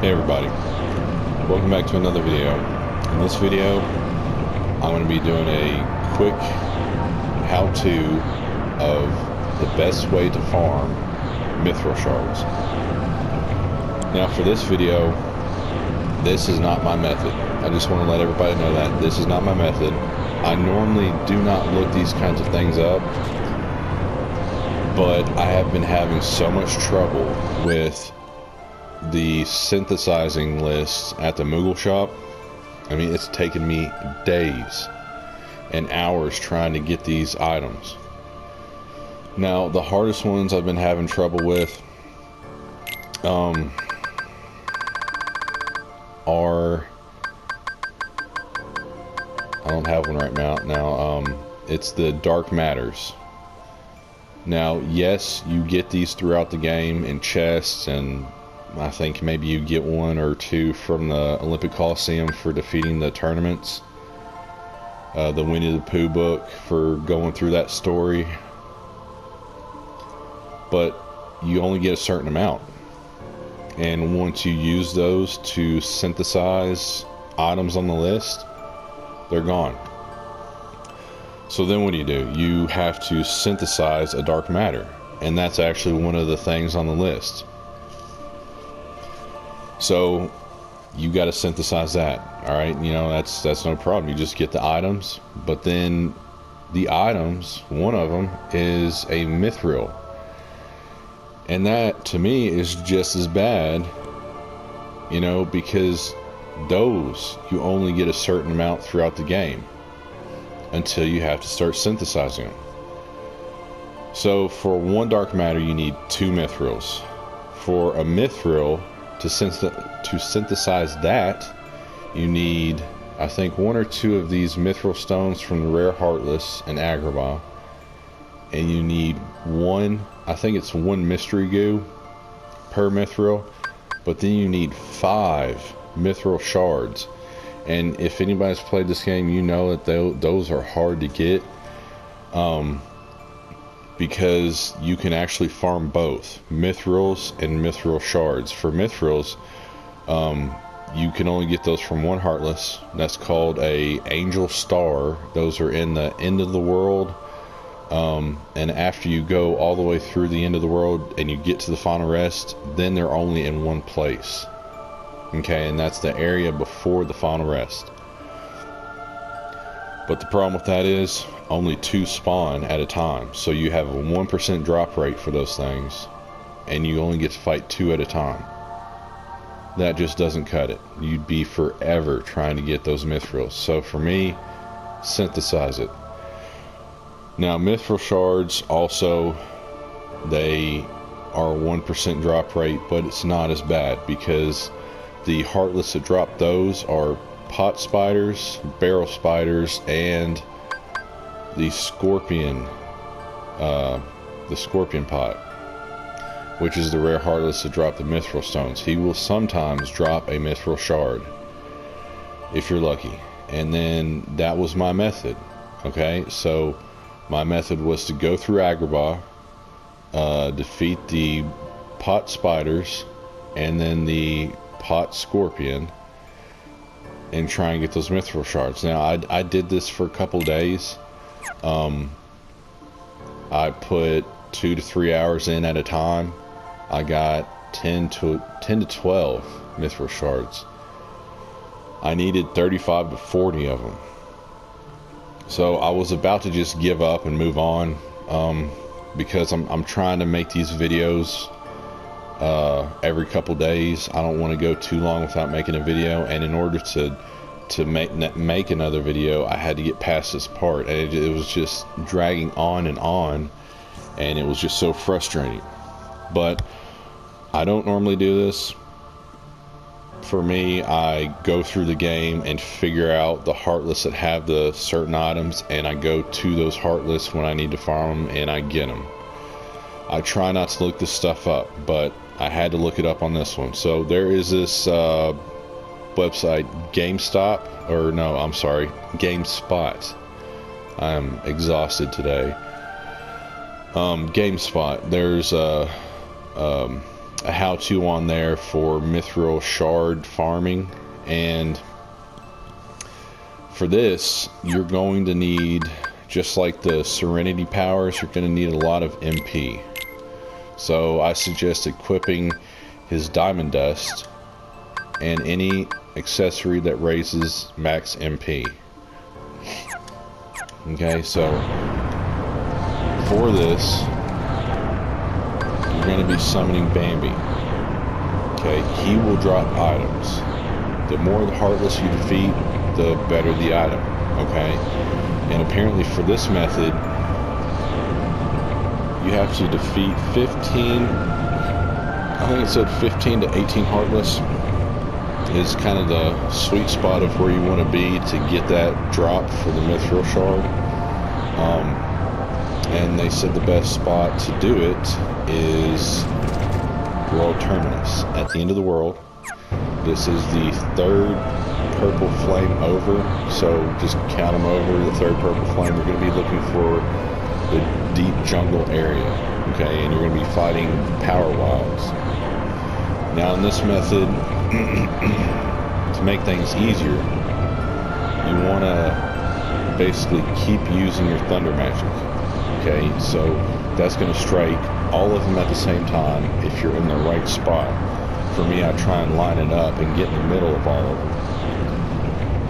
Hey everybody, welcome back to another video. In this video, I'm going to be doing a quick how-to of the best way to farm Mythril Shards. Now for this video, this is not my method. I just want to let everybody know that this is not my method. I normally do not look these kinds of things up, but I have been having so much trouble with the synthesizing lists at the Moogle shop. I mean, it's taken me days and hours trying to get these items. Now, the hardest ones I've been having trouble with are, I don't have one right now. It's the Dark Matters. Now, yes, you get these throughout the game in chests, and I think maybe you get one or two from the Olympic Coliseum for defeating the tournaments. The Winnie the Pooh book for going through that story. But you only get a certain amount. And once you use those to synthesize items on the list, they're gone. So then what do? You have to synthesize a dark matter. And that's actually one of the things on the list. So you got to synthesize that. All right, you know, that's no problem. You just get the items, but then the items, one of them is a mithril, and that to me is just as bad, you know, because those you only get a certain amount throughout the game until you have to start synthesizing them. So for one dark matter you need 2 mithrils. For a mithril to synthesize that, you need, I think, 1 or 2 of these mithril stones from the rare Heartless and Agrabah, and you need one, I think it's 1 mystery goo per mithril, but then you need 5 Mythril Shards. And if anybody's played this game, you know that those are hard to get, because you can actually farm both mithrils and mithril shards. For mithrils, you can only get those from one Heartless. That's called a Angel Star. Those are in the end of the world, and after you go all the way through the end of the world and you get to the final rest, then they're only in one place. Okay, and that's the area before the final rest. But the problem with that is only 2 spawn at a time, so you have a 1% drop rate for those things, and you only get to fight 2 at a time. That just doesn't cut it. You'd be forever trying to get those mithrils. So for me, synthesize it. Now mithril shards also, they are a 1% drop rate, but it's not as bad because the Heartless that drop those are pot spiders, barrel spiders, and the scorpion pot, which is the rare Heartless to drop the mithril stones. He will sometimes drop a mithril shard if you're lucky. And then that was my method. Okay, so my method was to go through Agrabah, defeat the pot spiders and then the pot scorpion, and try and get those mithril shards. Now I did this for a couple days. I put 2 to 3 hours in at a time. I got 10 to 12 mithril shards. I needed 35 to 40 of them. So I was about to just give up and move on, because I'm trying to make these videos every couple days. I don't want to go too long without making a video, and in order to make another video, I had to get past this part, and it was just dragging on, and it was just so frustrating. But I don't normally do this. For me, I go through the game and figure out the Heartless that have the certain items, and I go to those Heartless when I need to farm them, and I get them. I try not to look this stuff up, but I had to look it up on this one. So there is this website, GameSpot. I'm exhausted today. GameSpot. There's a how-to on there for Mythril Shard farming, and for this you're going to need, just like the Serenity powers, you're going to need a lot of MP. So I suggest equipping his Diamond Dust and any accessory that raises max MP. Okay, so for this you're going to be summoning Bambi. Okay, he will drop items. The more the Heartless you defeat, the better the item. Okay, and apparently for this method you have to defeat 15, I think it said 15 to 18 Heartless is kind of the sweet spot of where you want to be to get that drop for the Mythril Shard. And they said the best spot to do it is World Terminus, at the end of the world. This is the third purple flame over, so just count them over. The third purple flame, we're going to be looking for the deep jungle area, okay, and you're going to be fighting power wilds. Now in this method, to make things easier, you want to basically keep using your thunder magic. Okay, so that's going to strike all of them at the same time if you're in the right spot. For me, I try and line it up and get in the middle of all of them.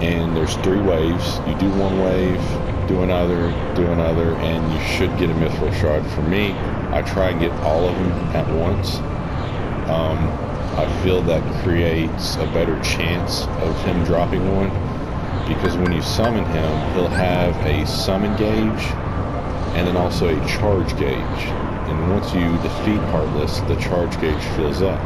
And there's 3 waves. You do one wave, do another, and you should get a Mythril Shard. For me, I try and get all of them at once. I feel that creates a better chance of him dropping one, because when you summon him, he'll have a summon gauge and then also a charge gauge. And once you defeat Heartless, the charge gauge fills up.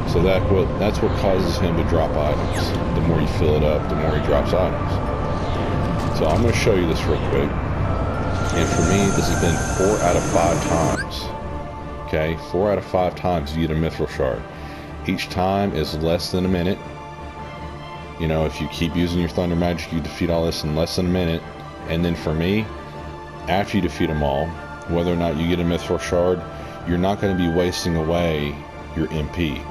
So that's what causes him to drop items. The more you fill it up, the more he drops items. So I'm going to show you this real quick. And for me, this has been 4 out of 5 times. Okay, 4 out of 5 times you get a Mythril Shard. Each time is less than a minute. You know, if you keep using your Thunder Magic, you defeat all this in less than a minute. And then for me, after you defeat them all, whether or not you get a Mythril Shard, you're not going to be wasting away your MP.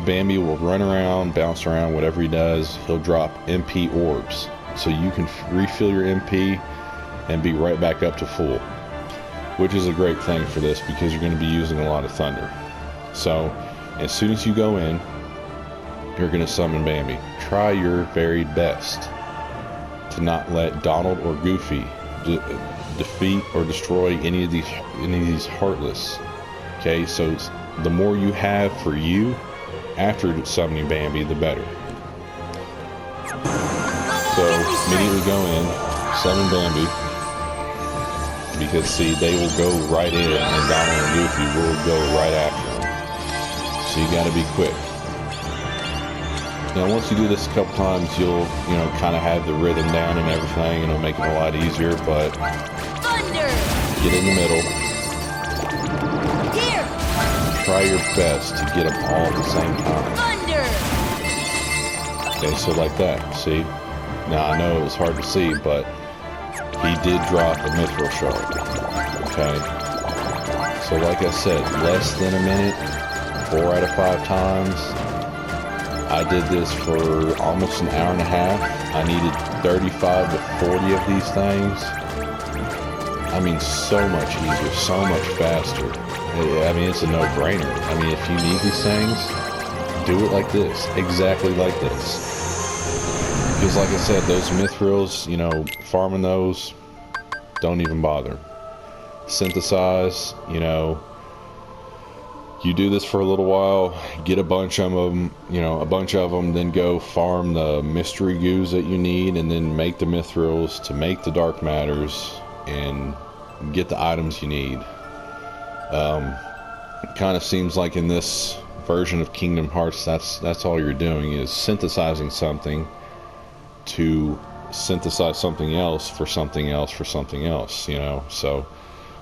Bambi will run around, bounce around, whatever he does, he'll drop MP orbs. So you can refill your MP and be right back up to full. Which is a great thing for this, because you're going to be using a lot of thunder. So, as soon as you go in, you're going to summon Bambi. Try your very best to not let Donald or Goofy defeat or destroy any of these Heartless. Okay, so the more you have for you after summoning Bambi, the better. So immediately go in, summon Bambi, because see, they will go right in and Donald and Goofy will go right after them. So you got to be quick. Now once you do this a couple times, you'll kind of have the rhythm down and everything, and it'll make it a lot easier. But Thunder! Get in the middle. Here! Try your best to get them all at the same time. Thunder! Okay, so like that. See? Now I know it was hard to see, but he did drop a Mythril Shard. Okay? So like I said, less than a minute, 4 out of 5 times. I did this for almost an hour and a half. I needed 35 to 40 of these things. I mean, so much easier, so much faster. I mean, it's a no-brainer. I mean, if you need these things, do it like this, exactly like this. Because like I said, those Mythrils, farming those, don't even bother. Synthesize, you do this for a little while, get a bunch of them, then go farm the mystery goos that you need, and then make the Mythrils to make the dark matters and get the items you need. It kind of seems like in this version of Kingdom Hearts, that's all you're doing, is synthesizing something to synthesize something else for something else for something else, so.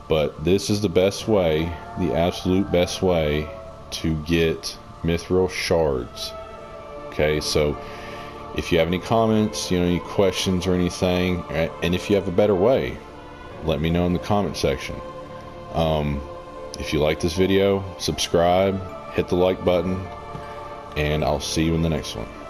But this is the best way, the absolute best way to get Mythril Shards. Okay, so if you have any comments, any questions or anything, and if you have a better way, let me know in the comment section. If you like this video, subscribe, hit the like button, and I'll see you in the next one.